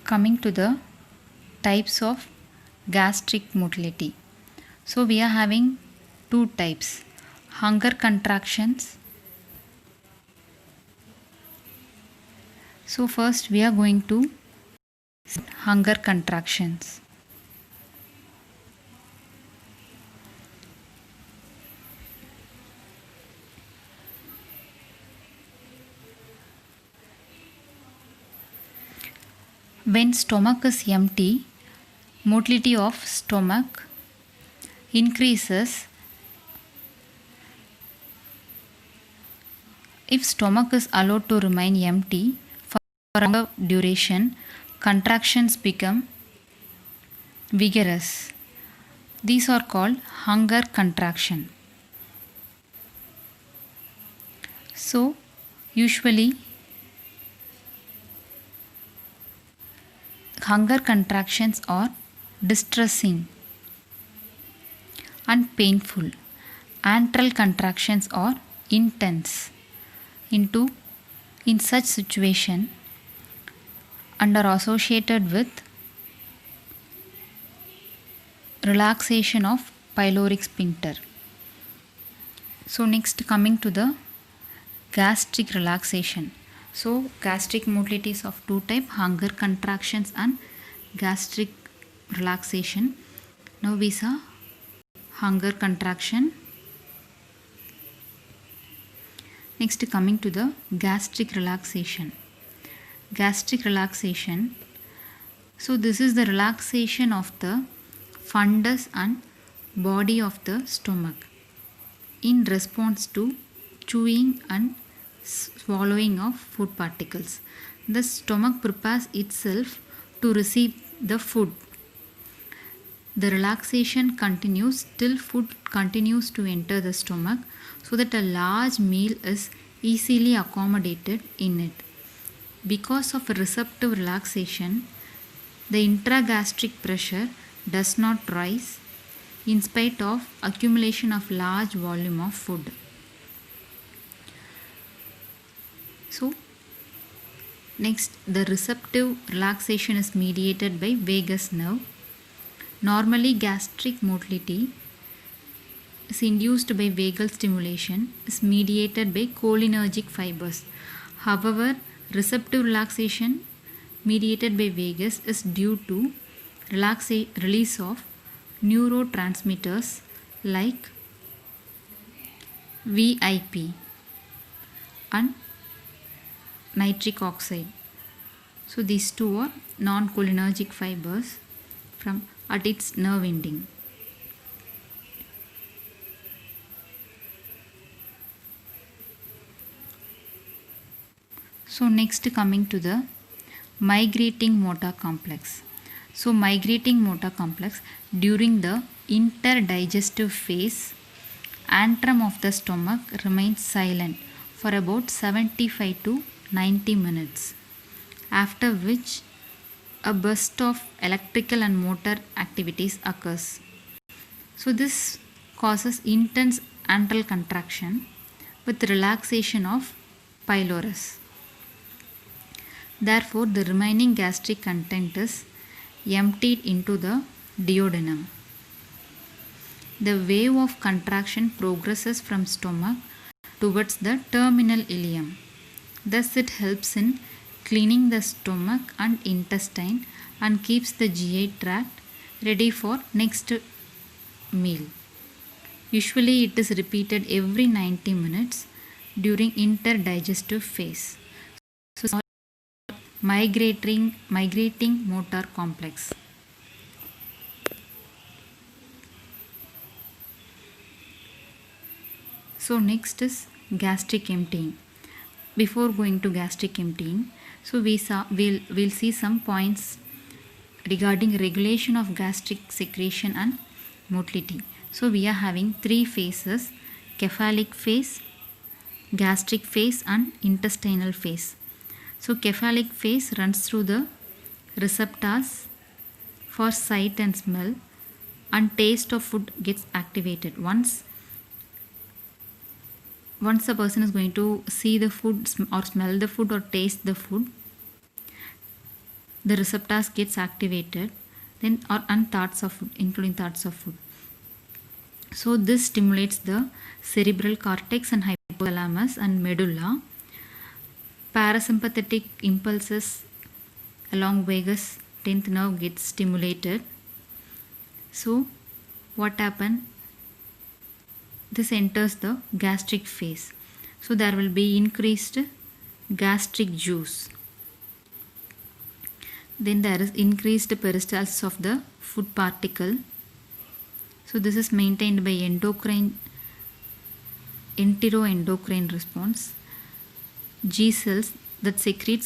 Coming to the types of gastric motility. So we are having two types, hunger contractions. So first we are going to hunger contractions. When stomach is empty, motility of stomach increases. If stomach is allowed to remain empty for a longer duration, contractions become vigorous. These are called hunger contraction. So, usually hunger contractions are distressing and painful. Antral contractions are intense. In such situation and are associated with relaxation of pyloric sphincter. So next, coming to the gastric relaxation. So gastric motility is of two types, hunger contractions and gastric relaxation. Now we saw hunger contraction. Next, coming to the gastric relaxation. Gastric relaxation. So this is the relaxation of the fundus and body of the stomach in response to chewing and swallowing of food particles. The stomach prepares itself to receive the food. The relaxation continues till food continues to enter the stomach, so that a large meal is easily accommodated in it. Because of receptive relaxation, the intragastric pressure does not rise in spite of accumulation of large volume of food. So next, the receptive relaxation is mediated by vagus nerve. Normally gastric motility is induced by vagal stimulation, is mediated by cholinergic fibers. However, receptive relaxation mediated by vagus is due to release of neurotransmitters like VIP and nitric oxide. So these two are non-cholinergic fibers at its nerve ending. So next, coming to the migrating motor complex. So migrating motor complex, during the interdigestive phase, antrum of the stomach remains silent for about 75 to 90 minutes, after which a burst of electrical and motor activities occurs. So this causes intense antral contraction with relaxation of pylorus. Therefore, the remaining gastric content is emptied into the duodenum. The wave of contraction progresses from stomach towards the terminal ileum. Thus, it helps in cleaning the stomach and intestine and keeps the GI tract ready for next meal. Usually, it is repeated every 90 minutes during interdigestive phase. So, migrating motor complex. So next is gastric emptying. Before going to gastric emptying, so we'll see some points regarding regulation of gastric secretion and motility. So we are having three phases: cephalic phase, gastric phase and intestinal phase. So cephalic phase runs through the receptors for sight and smell, and taste of food gets activated. Once a person is going to see the food or smell the food or taste the food, the receptors gets activated, then or and thoughts of food, including thoughts of food. So this stimulates the cerebral cortex and hypothalamus and medulla. Parasympathetic impulses along vagus 10th nerve gets stimulated. So what happen? This enters the gastric phase. So there will be increased gastric juice. Then there is increased peristalsis of the food particle. So this is maintained by enteroendocrine response. G cells that secretes